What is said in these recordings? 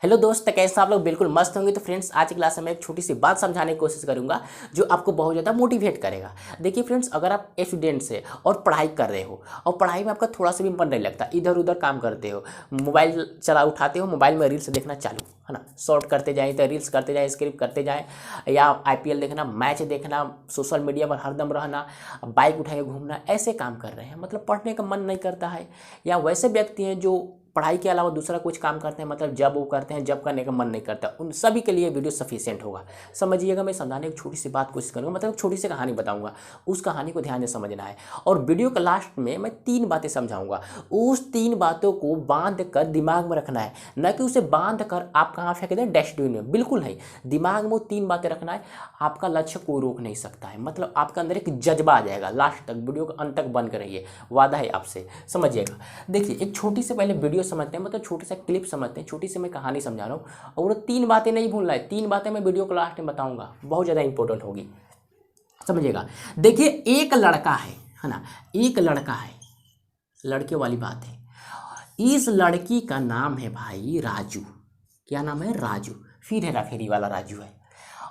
Hello दोस्त, कैसे आप लोग? बिल्कुल मस्त होंगे। तो फ्रेंड्स, आज की क्लास में मैं एक छोटी सी बात समझाने की कोशिश करूंगा जो आपको बहुत ज़्यादा मोटिवेट करेगा। देखिए फ्रेंड्स, अगर आप स्टूडेंट से और पढ़ाई कर रहे हो और पढ़ाई में आपका थोड़ा सा भी मन नहीं लगता, इधर उधर काम करते हो, मोबाइल चला उठाते हो, मोबाइल में रील्स देखना चालू है ना, शॉर्ट करते जाए तो रील्स करते जाए, स्क्रिप्ट करते जाए, या आईपीएल देखना, मैच देखना, सोशल मीडिया पर हरदम रहना, बाइक उठाए घूमना, ऐसे काम कर रहे हैं, मतलब पढ़ने का मन नहीं करता है। या वैसे व्यक्ति हैं जो पढ़ाई के अलावा दूसरा कुछ काम करते हैं, मतलब जब वो करते हैं, जब करने का मन नहीं करता, उन सभी के लिए वीडियो सफिशिएंट होगा। समझिएगा, मैं समझाने की छोटी सी बात कोशिश करूँगा, मतलब छोटी सी कहानी बताऊँगा, उस कहानी को ध्यान से समझना है। और वीडियो के लास्ट में मैं 3 बातें समझाऊँगा, उस 3 बातों को बांध कर दिमाग में रखना है, न कि उसे बांध कर आप कहाँ फेंक दें, डस्टबिन में, बिल्कुल नहीं। दिमाग में वो 3 बातें रखना है। आपका लक्ष्य कोई रोक नहीं सकता है, मतलब आपके अंदर एक जज्बा आ जाएगा। लास्ट तक वीडियो के अंत तक बन कर रहिए, वादा है आपसे। समझिएगा, देखिए एक छोटी सी पहले वीडियो समझते हैं, मतलब छोटी सा क्लिप समझते हैं, छोटी सी मैं कहानी समझा रहा हूँ। और वो 3 बातें नहीं भूलना है, 3 बातें मैं वीडियो को लास्ट में बताऊंगा, बहुत ज़्यादा इंपॉर्टेंट होगी। समझिएगा, देखिए एक लड़का है ना, एक लड़का है, लड़के वाली बात है। इस लड़की का नाम है भाई राजू। क्या नाम है? राजू। फिर हेरा फेरी वाला राजू है।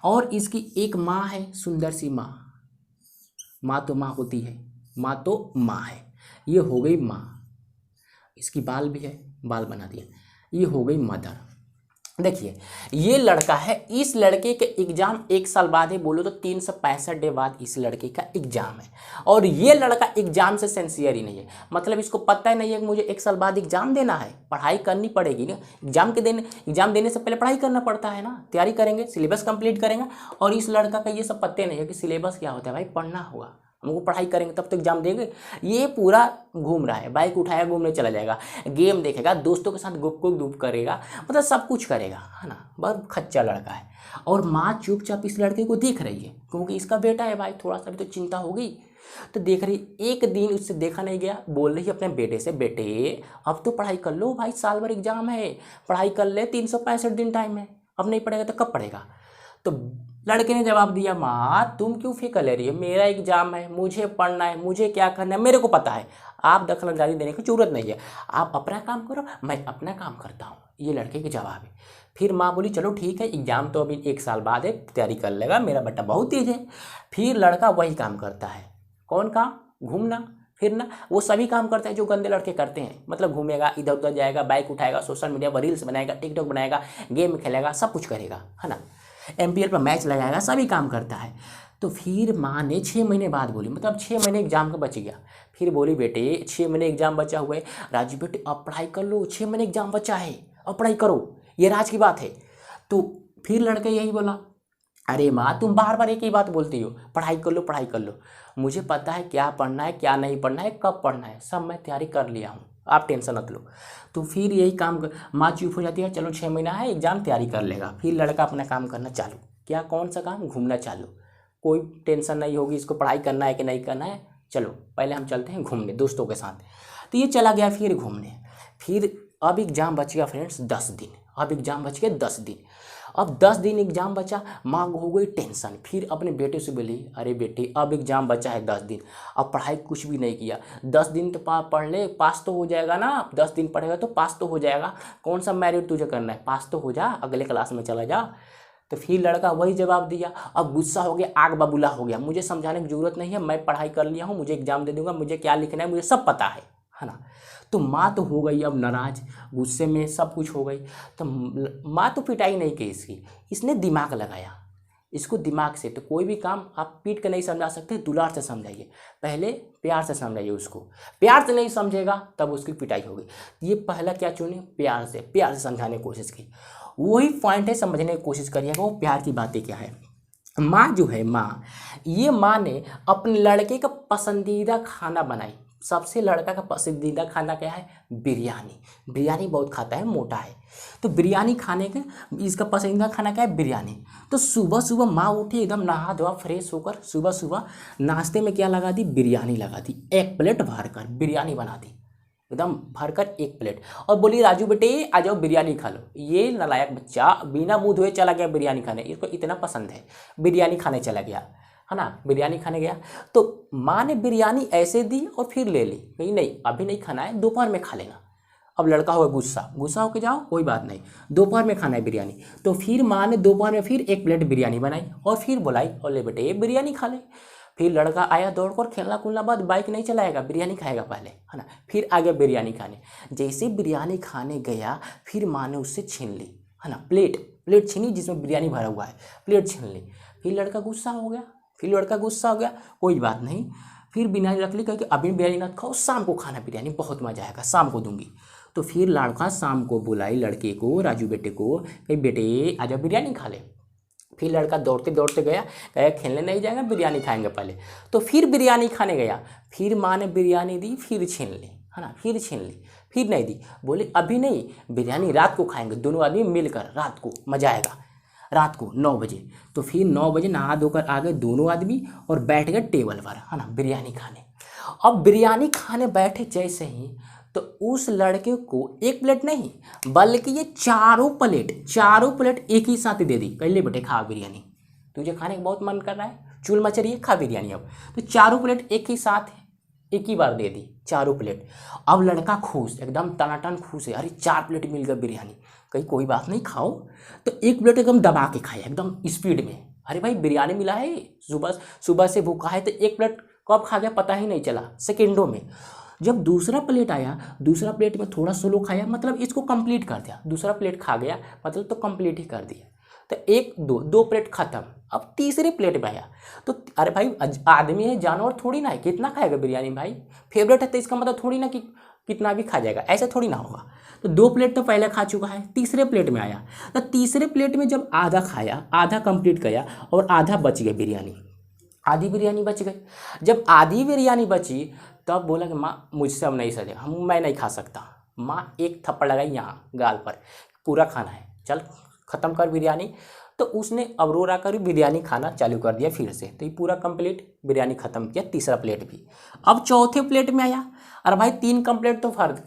और इसकी एक माँ है, सुंदर सी माँ। माँ तो माँ होती है, माँ तो माँ है। ये हो गई माँ। इसकी बाल भी है, बाल बना दिया। ये हो गई मदर। देखिए ये लड़का है, इस लड़के के एग्जाम 1 साल बाद है, बोलो तो 365 डे बाद इस लड़के का एग्जाम है। और ये लड़का एग्जाम से सिंसियर ही नहीं है, मतलब इसको पता ही नहीं है कि मुझे 1 साल बाद एग्जाम देना है, पढ़ाई करनी पड़ेगी ना। एग्जाम देने से पहले पढ़ाई करना पड़ता है ना, तैयारी करेंगे, सिलेबस कंप्लीट करेंगे। और इस लड़का का ये सब पता नहीं है कि सिलेबस क्या होता है। भाई पढ़ना होगा, हमको पढ़ाई करेंगे तब तो एग्जाम देंगे। ये पूरा घूम रहा है, बाइक उठाया घूमने चला जाएगा, गेम देखेगा, दोस्तों के साथ गुप करेगा, मतलब सब कुछ करेगा, है ना। बहुत खच्चा लड़का है। और माँ चुपचाप इस लड़के को देख रही है, क्योंकि इसका बेटा है भाई, थोड़ा सा भी तो चिंता होगी। तो देख रही, एक दिन उससे देखा नहीं गया, बोल रही अपने बेटे से, बेटे अब तो पढ़ाई कर लो भाई, साल भर एग्जाम है, पढ़ाई कर ले, 365 दिन टाइम है, अब नहीं पढ़ेगा तो कब पढ़ेगा? तो लड़के ने जवाब दिया, माँ तुम क्यों फिक्र ले रही हो, मेरा एग्जाम है, मुझे पढ़ना है, मुझे क्या करना है मेरे को पता है, आप दखलंदाजी देने की जरूरत नहीं है, आप अपना काम करो, मैं अपना काम करता हूँ। ये लड़के के जवाब है। फिर माँ बोली, चलो ठीक है, एग्जाम तो अभी 1 साल बाद है, तैयारी कर लेगा, मेरा बेटा बहुत तेज है। फिर लड़का वही काम करता है। कौन काम? घूमना फिरना। वो सभी काम करता है जो गंदे लड़के करते हैं, मतलब घूमेगा, इधर उधर जाएगा, बाइक उठाएगा, सोशल मीडिया पर रील्स बनाएगा, टिकटॉक बनाएगा, गेम खेलेगा, सब कुछ करेगा, है ना। एमपीएल पर मैच लगाएगा, सभी काम करता है। तो फिर माँ ने 6 महीने बाद बोली, मतलब 6 महीने एग्जाम का बच गया। फिर बोली, बेटे 6 महीने एग्जाम बचा हुआ है, राजू बेटे अब पढ़ाई कर लो, 6 महीने एग्जाम बचा है, अब पढ़ाई करो, ये राज की बात है। तो फिर लड़का यही बोला, अरे माँ तुम बार बार एक ही बात बोलती हो, पढ़ाई कर लो, पढ़ाई कर लो, मुझे पता है क्या पढ़ना है, क्या नहीं पढ़ना है, कब पढ़ना है, सब मैं तैयारी कर लिया हूँ, आप टेंशन मत लो। तो फिर यही काम माँ चुप हो जाती है, चलो 6 महीना है, एग्जाम तैयारी कर लेगा। फिर लड़का अपना काम करना चालू। क्या? कौन सा काम? घूमना चालू। कोई टेंशन नहीं होगी इसको, पढ़ाई करना है कि नहीं करना है, चलो पहले हम चलते हैं घूमने दोस्तों के साथ। तो ये चला गया फिर घूमने। फिर अब एग्जाम बच गया फ्रेंड्स 10 दिन। अब एग्जाम बच गया 10 दिन। अब 10 दिन एग्जाम बचा, माँ हो गई टेंशन। फिर अपने बेटे से बोली, अरे बेटे अब एग्जाम बचा है 10 दिन, अब पढ़ाई कुछ भी नहीं किया, 10 दिन तो पढ़ ले, पास तो हो जाएगा ना, 10 दिन पढ़ेगा तो पास तो हो जाएगा, कौन सा मेरिट तुझे करना है, पास तो हो जा, अगले क्लास में चला जा। तो फिर लड़का वही जवाब दिया। अब गुस्सा हो गया, आग बबूला हो गया, मुझे समझाने की जरूरत नहीं है, मैं पढ़ाई कर लिया हूँ, मुझे एग्जाम दे दूंगा, मुझे क्या लिखना है मुझे सब पता है ना। तो माँ तो हो गई अब नाराज, गुस्से में सब कुछ हो गई। तो माँ तो पिटाई नहीं की इसकी, इसने दिमाग लगाया इसको, दिमाग से। तो कोई भी काम आप पीट के नहीं समझा सकते, दुलार से समझाइए, पहले प्यार से समझाइए उसको। प्यार से नहीं समझेगा तब उसकी पिटाई होगी। ये पहला क्या चुने? प्यार से समझाने की कोशिश की। वही पॉइंट है, समझने की कोशिश करिएगा वो प्यार की बातें क्या है। माँ जो है, माँ, ये माँ ने अपने लड़के का पसंदीदा खाना बनाई। सबसे लड़का का पसंदीदा खाना क्या है? बिरयानी। बिरयानी बहुत खाता है, मोटा है, तो बिरयानी खाने के, इसका पसंदीदा खाना क्या है? बिरयानी। तो सुबह सुबह माँ उठी, एकदम नहा धोआ फ्रेश होकर, सुबह सुबह नाश्ते में क्या लगा दी? बिरयानी लगा दी, 1 प्लेट भरकर बिरयानी बना दी, एकदम भरकर 1 प्लेट। और बोली, राजू बेटे आ जाओ बिरयानी खा लो। ये नालायक बच्चा बिना मुंह धोए चला गया बिरयानी खाने, इसको इतना पसंद है, बिरयानी खाने चला गया, है ना, बिरयानी खाने गया। तो माँ ने बिरयानी ऐसे दी और फिर ले ली, कही नहीं अभी नहीं खाना है, दोपहर में खा लेना। अब लड़का होगा गुस्सा, गुस्सा होके जाओ कोई बात नहीं, दोपहर में खाना है बिरयानी। तो फिर माँ ने दोपहर में फिर 1 प्लेट बिरयानी बनाई और फिर बुलाई और ले बेटे ये बिरयानी खा ले। फिर लड़का आया दौड़ कर, खेलना कूदना बाद बाइक नहीं चलाएगा, बिरयानी खाएगा पहले, है ना। फिर आ गया बिरयानी खाने। जैसे बिरयानी खाने गया फिर माँ ने उससे छीन ली, है ना, प्लेट छीनी जिसमें बिरयानी भरा हुआ है, प्लेट छीन ली। फिर लड़का गुस्सा हो गया, कोई बात नहीं, फिर बिरयानी रख ली, कहे कि अभी बिरयानी मत खाओ, शाम को खाना बिरयानी, बहुत मजा आएगा, शाम को दूंगी। तो फिर लड़का शाम को बुलाई लड़के को, राजू बेटे को, कही बेटे आजा बिरयानी खा ले। फिर लड़का दौड़ते दौड़ते गया, कहा खेलने नहीं जाएगा, बिरयानी खाएंगे पहले। तो फिर बिरयानी खाने गया, फिर माँ ने बिरयानी दी, फिर छीन ली, है ना, फिर छीन ली, फिर नहीं दी, बोले अभी नहीं, बिरयानी रात को खाएंगे, दोनों आदमी मिलकर, रात को मजा आएगा, रात को 9 बजे। तो फिर 9 बजे नहा धोकर आ गए दोनों आदमी और बैठ गए टेबल पर, है ना, बिरयानी खाने। अब बिरयानी खाने बैठे जैसे ही तो उस लड़के को 1 प्लेट नहीं बल्कि ये चारों प्लेट एक ही साथ दे दी, कह ले बेटे खा बिरयानी, तुझे खाने का बहुत मन कर रहा है, चूल मच रही है, खा बिरयानी। अब तो चारों प्लेट एक ही साथ एक ही बार दे दी, चारों प्लेट। अब लड़का खुश, एकदम टनाटन खुश है, अरे 4 प्लेट मिल गया बिरयानी, कहीं कोई बात नहीं खाओ। तो 1 प्लेट एकदम दबा के खाया, एकदम स्पीड में, अरे भाई बिरयानी मिला है, सुबह से भूखा है, तो 1 प्लेट कब खा गया पता ही नहीं चला, सेकेंडों में। जब दूसरा प्लेट आया, दूसरा प्लेट में थोड़ा स्लो खाया, मतलब इसको कंप्लीट कर दिया, दूसरा प्लेट खा गया मतलब तो कंप्लीट ही कर दिया। तो 2 प्लेट खत्म। अब तीसरे प्लेट में आया तो अरे भाई आदमी है, जानवर थोड़ी ना है, कितना खाएगा बिरयानी भाई, फेवरेट है तो इसका मतलब थोड़ी ना कि कितना भी खा जाएगा, ऐसा थोड़ी ना होगा। तो 2 प्लेट तो पहले खा चुका है, तीसरे प्लेट में आया, तो तीसरे प्लेट में जब आधा खाया, आधा कंप्लीट किया और आधा बच गया बिरयानी, आधी बिरयानी बच गई। जब आधी बिरयानी बची तब बोला कि माँ मुझसे अब नहीं सजेगा, मैं नहीं खा सकता। माँ एक थप्पड़ लगाई यहाँ गाल पर, पूरा खाना है, चल ख़त्म कर बिरयानी। तो उसने अब रो कर बिरयानी खाना चालू कर दिया फिर से, तो ये पूरा कंप्लीट बिरयानी ख़त्म किया, तीसरा प्लेट भी। अब चौथे प्लेट में आया, अरे भाई 3 कंप्लीट तो फर्द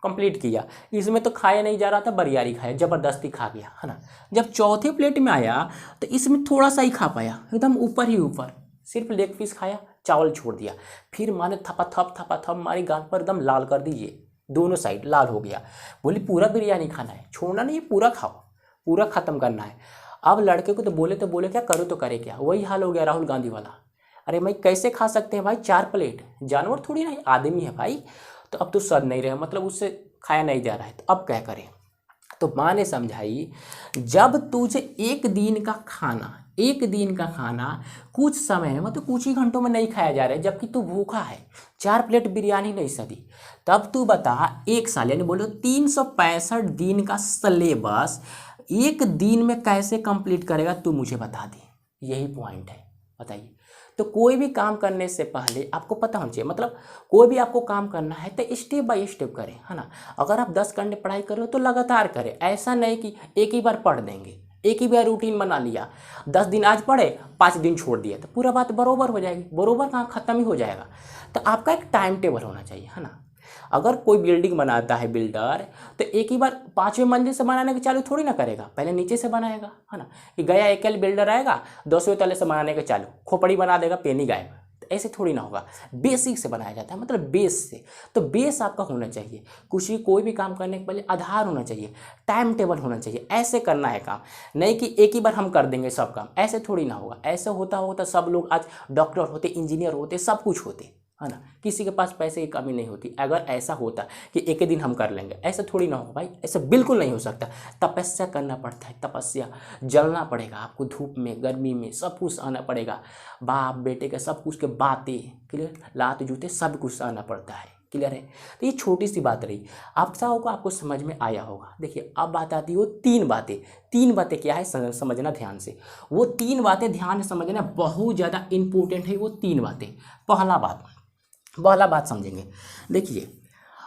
कंप्लीट किया, इसमें तो खाया नहीं जा रहा था, बिरयानी खाया, ज़बरदस्ती खा गया, है ना। जब चौथे प्लेट में आया तो इसमें थोड़ा सा ही खा पाया, एकदम ऊपर ही ऊपर, सिर्फ लेग पीस खाया, चावल छोड़ दिया। फिर माँ ने थपा मारी गाल पर, एकदम लाल कर दीजिए, दोनों साइड लाल हो गया। बोली पूरा बिरयानी खाना है, छोड़ना नहीं है, पूरा खाओ, पूरा ख़त्म करना है। अब लड़के को तो बोले क्या, करो तो करे क्या, वही हाल हो गया राहुल गांधी वाला। अरे भाई कैसे खा सकते हैं भाई 4 प्लेट, जानवर थोड़ी ना, आदमी है भाई। तो अब तो सद नहीं रहे, मतलब उससे खाया नहीं जा रहा है, तो अब क्या करें। तो माँ ने समझाई, जब तुझे एक दिन का खाना कुछ समय में, मतलब कुछ ही घंटों में नहीं खाया जा रहा है, जबकि तू भूखा है, 4 प्लेट बिरयानी नहीं सदी, तब तू बता 1 साल यानी बोलो 365 दिन का सिलेबस 1 दिन में कैसे कंप्लीट करेगा, तू मुझे बता दे। यही पॉइंट है, बताइए। तो कोई भी काम करने से पहले आपको पता होना चाहिए, मतलब कोई भी आपको काम करना है तो स्टेप बाय स्टेप करें, है ना। अगर आप 10 घंटे पढ़ाई कर रहे हो तो लगातार करें, ऐसा नहीं कि एक ही बार पढ़ देंगे, एक ही बार रूटीन बना लिया, 10 दिन आज पढ़े 5 दिन छोड़ दिया, तो पूरा बात बरोबर हो जाएगी, बरोबर कहाँ ख़त्म ही हो जाएगा। तो आपका एक टाइम टेबल होना चाहिए, है ना। अगर कोई बिल्डिंग बनाता है बिल्डर, तो एक ही बार 5वें मंजिल से बनाने के चालू थोड़ी ना करेगा, पहले नीचे से बनाएगा, है ना। कि गया अकेले बिल्डर आएगा 200वें तले से बनाने के चालू, खोपड़ी बना देगा, पेनी गायब, तो ऐसे थोड़ी ना होगा। बेसिक से बनाया जाता है, मतलब बेस से। तो बेस आपका होना चाहिए, कोई भी काम करने के पहले आधार होना चाहिए, टाइम टेबल होना चाहिए, ऐसे करना है काम, नहीं कि एक ही बार हम कर देंगे सब काम, ऐसे थोड़ी ना होगा। ऐसे होता सब लोग आज डॉक्टर होते, इंजीनियर होते, सब कुछ होते, है ना। किसी के पास पैसे की कमी नहीं होती। अगर ऐसा होता कि एक ही दिन हम कर लेंगे, ऐसा थोड़ी ना होगा भाई, ऐसा बिल्कुल नहीं हो सकता। तपस्या करना पड़ता है, तपस्या, जलना पड़ेगा आपको, धूप में गर्मी में सब कुछ आना पड़ेगा, बाप बेटे के सब कुछ के बातें, क्लियर, लात जूते सब कुछ आना पड़ता है, क्लियर है। तो ये छोटी सी बात रही, आशा होगा आपको समझ में आया होगा। देखिए अब बात आती है 3 बातें क्या है समझना ध्यान से। वो 3 बातें ध्यान से समझना बहुत ज़्यादा इंपॉर्टेंट है। वो 3 बातें, पहला बात समझेंगे। देखिए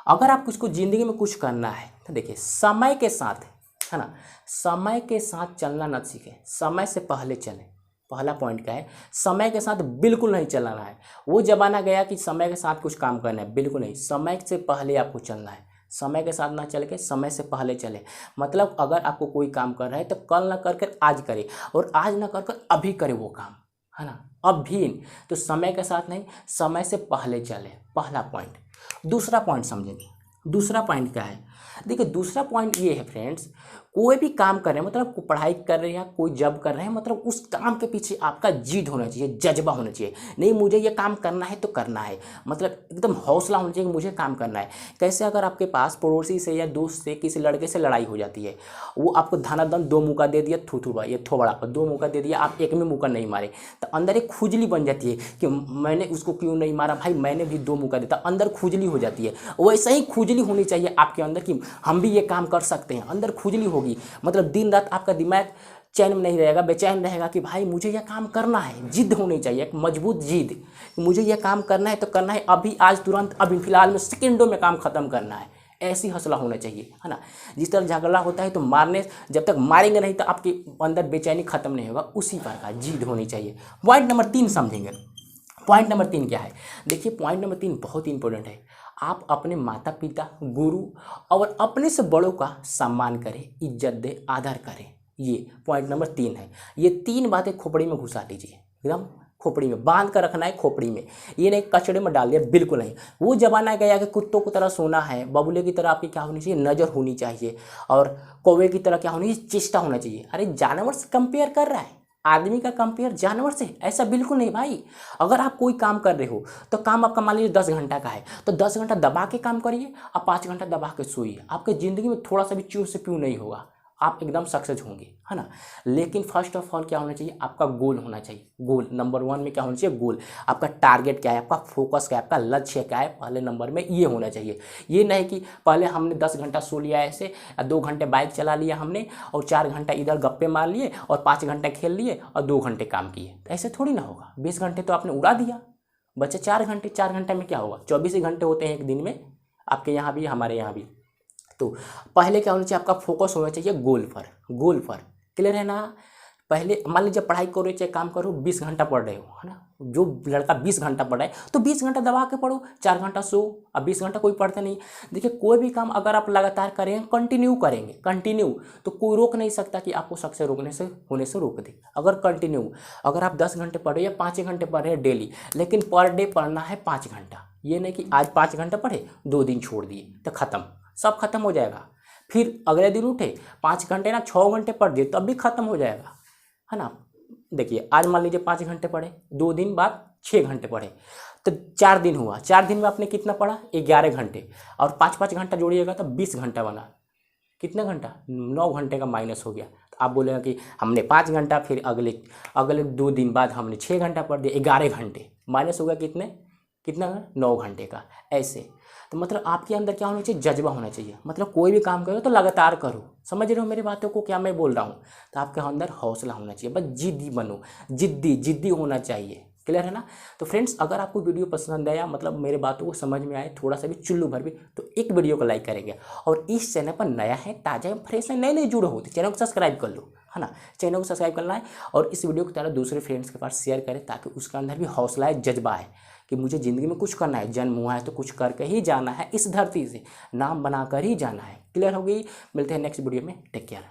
अगर आप कुछ को ज़िंदगी में कुछ करना है तो देखिए समय के साथ, है ना, समय के साथ चलना न सीखें, समय से पहले चलें। पहला पॉइंट क्या है, समय के साथ बिल्कुल नहीं चलना है। वो जमाना गया कि समय के साथ कुछ काम करना है, बिल्कुल नहीं, समय से पहले आपको चलना है। समय के साथ ना चल के समय से पहले चले, मतलब अगर आपको कोई काम कर रहा है तो कल ना कर आज करे, और आज ना कर अभी करे वो काम, है ना, अब भी। तो समय के साथ नहीं, समय से पहले चले, पहला पॉइंट। दूसरा पॉइंट समझेंगे। दूसरा पॉइंट क्या है, देखिए दूसरा पॉइंट ये है फ्रेंड्स, कोई भी काम कर रहे हैं मतलब पढ़ाई कर रहे हैं या कोई जॉब कर रहे हैं, मतलब उस काम के पीछे आपका जिद होना चाहिए, जज्बा होना चाहिए। नहीं मुझे ये काम करना है तो करना है, मतलब एकदम हौसला होना चाहिए कि मुझे काम करना है। कैसे अगर आपके पास पड़ोसी से या दोस्त से किसी लड़के से लड़ाई हो जाती है, वो आपको धनाधन 2 मौका दे दिया, थूथूड़ा ये थोड़ा पर 2 मौका दे दिया, आप एक में मौका नहीं मारे, तो अंदर एक खुजली बन जाती है कि मैंने उसको क्यों नहीं मारा भाई, मैंने भी 2 मौका देता, अंदर खुजली हो जाती है। वैसे ही खुजली होनी चाहिए आपके अंदर कि हम भी ये काम कर सकते हैं, अंदर खुजली होगी, मतलब दिन रात आपका दिमाग चैन में नहीं रहेगा, बेचैन रहेगा कि भाई मुझे यह काम करना है। जिद होनी चाहिए, एक मजबूत जिद, मुझे यह काम करना है तो करना है, अभी आज तुरंत अभी फिलहाल में सेकंडों में काम खत्म करना है, ऐसी हौसला होना चाहिए, है ना। जिस तरह झगड़ा होता है तो मारने, जब तक मारेंगे नहीं तो आपके अंदर बेचैनी खत्म नहीं होगा, उसी प्रकार जिद होनी चाहिए। पॉइंट नंबर 3 समझेंगे। पॉइंट नंबर 3 क्या है, देखिए पॉइंट नंबर 3 बहुत इंपॉर्टेंट है। आप अपने माता पिता, गुरु और अपने से बड़ों का सम्मान करें, इज्जत दें, आदर करें। ये पॉइंट नंबर 3 है। ये 3 बातें खोपड़ी में घुसा लीजिए, एकदम खोपड़ी में बांध कर रखना है, खोपड़ी में, ये नहीं कचड़े में डाल दिया, बिल्कुल नहीं। वो जमाना गया कि कुत्तों की तरह सोना है, बबुले की तरह आपकी क्या होनी चाहिए, नज़र होनी चाहिए, और कौवे की तरह क्या होनी चाहिए, चेष्टा होना चाहिए। अरे जानवर से कंपेयर कर रहा है, आदमी का कंपेयर जानवर से, ऐसा बिल्कुल नहीं भाई। अगर आप कोई काम कर रहे हो तो काम आपका मान लीजिए 10 घंटा का है, तो 10 घंटा दबा के काम करिए, आप 5 घंटा दबा के सोइए, आपके ज़िंदगी में थोड़ा सा भी चूर से क्यों नहीं होगा, आप एकदम सक्सेस होंगे, है ना। लेकिन फर्स्ट ऑफ ऑल क्या होना चाहिए, आपका गोल होना चाहिए। गोल नंबर 1 में क्या होना चाहिए, गोल, आपका टारगेट क्या है, आपका फोकस क्या है, आपका लक्ष्य क्या है, पहले नंबर में ये होना चाहिए। ये नहीं कि पहले हमने 10 घंटा सो लिया ऐसे, 2 घंटे बाइक चला लिया हमने, और 4 घंटा इधर गप्पे मार लिए, और 5 घंटे खेल लिए, और 2 घंटे काम किए, तो ऐसे थोड़ी ना होगा। 20 घंटे तो आपने उड़ा दिया, बच्चे 4 घंटे, 4 घंटे में क्या होगा, 24 ही घंटे होते हैं एक दिन में, आपके यहाँ भी हमारे यहाँ भी। तो पहले क्या होना चाहिए, आपका फोकस होना चाहिए गोल पर, गोल पर, क्लियर है ना। पहले मान लीजिए पढ़ाई करो चाहे काम करो, 20 घंटा पढ़ रहे हो, है ना। जो लड़का 20 घंटा पढ़ रहा है तो 20 घंटा दबा के पढ़ो, 4 घंटा सो, अब 20 घंटा कोई पढ़ता नहीं। देखिए कोई भी काम अगर आप लगातार करेंगे, कंटिन्यू करेंगे, कंटिन्यू, तो कोई रोक नहीं सकता कि आपको सक्सेस होने से रोक दे। अगर कंटिन्यू, अगर आप 10 घंटे पढ़ रहे हैं या 5 घंटे पढ़ रहे हैं डेली, लेकिन पर डे पढ़ना है 5 घंटा, ये नहीं कि आज 5 घंटा पढ़े 2 दिन छोड़ दिए तो खत्म, सब खत्म हो जाएगा। फिर अगले दिन उठे 5 घंटे ना 6 घंटे पढ़ दिए तब भी खत्म हो जाएगा, है ना। देखिए आज मान लीजिए 5 घंटे पढ़े, 2 दिन बाद 6 घंटे पढ़े, तो 4 दिन हुआ, 4 दिन में आपने कितना पढ़ा, 11 घंटे, और 5-5 घंटा जोड़िएगा तो 20 घंटा बना, कितना घंटा, 9 घंटे का माइनस हो गया। तो आप बोलेगा कि हमने 5 घंटा, फिर अगले 2 दिन बाद हमने 6 घंटा पढ़ दिया, 11 घंटे माइनस हो गया, कितना 9 घंटे का, ऐसे। तो मतलब आपके अंदर क्या होना चाहिए, जज्बा होना चाहिए, मतलब कोई भी काम करो तो लगातार करो, समझ रहे हो मेरी बातों को, क्या मैं बोल रहा हूँ। तो आपके अंदर हौसला होना चाहिए, बस जिद्दी बनो, जिद्दी होना चाहिए, क्लियर है ना। तो फ्रेंड्स अगर आपको वीडियो पसंद आया, मतलब मेरे बातों को समझ में आए थोड़ा सा भी, चुल्लू भर भी, तो एक वीडियो को लाइक करेंगे, और इस चैनल पर नया है, ताज़ा है, फ्रेश है, नए जुड़े हो तो चैनल को सब्सक्राइब कर लो, है ना। चैनल को सब्सक्राइब करना है, और इस वीडियो को तरह दूसरे फ्रेंड्स के पास शेयर करें, ताकि उसके अंदर भी हौसला है, जज्बा है कि मुझे ज़िंदगी में कुछ करना है, जन्म हुआ है तो कुछ करके ही जाना है, इस धरती से नाम बनाकर ही जाना है। क्लियर हो गई, मिलते हैं नेक्स्ट वीडियो में, टेक केयर।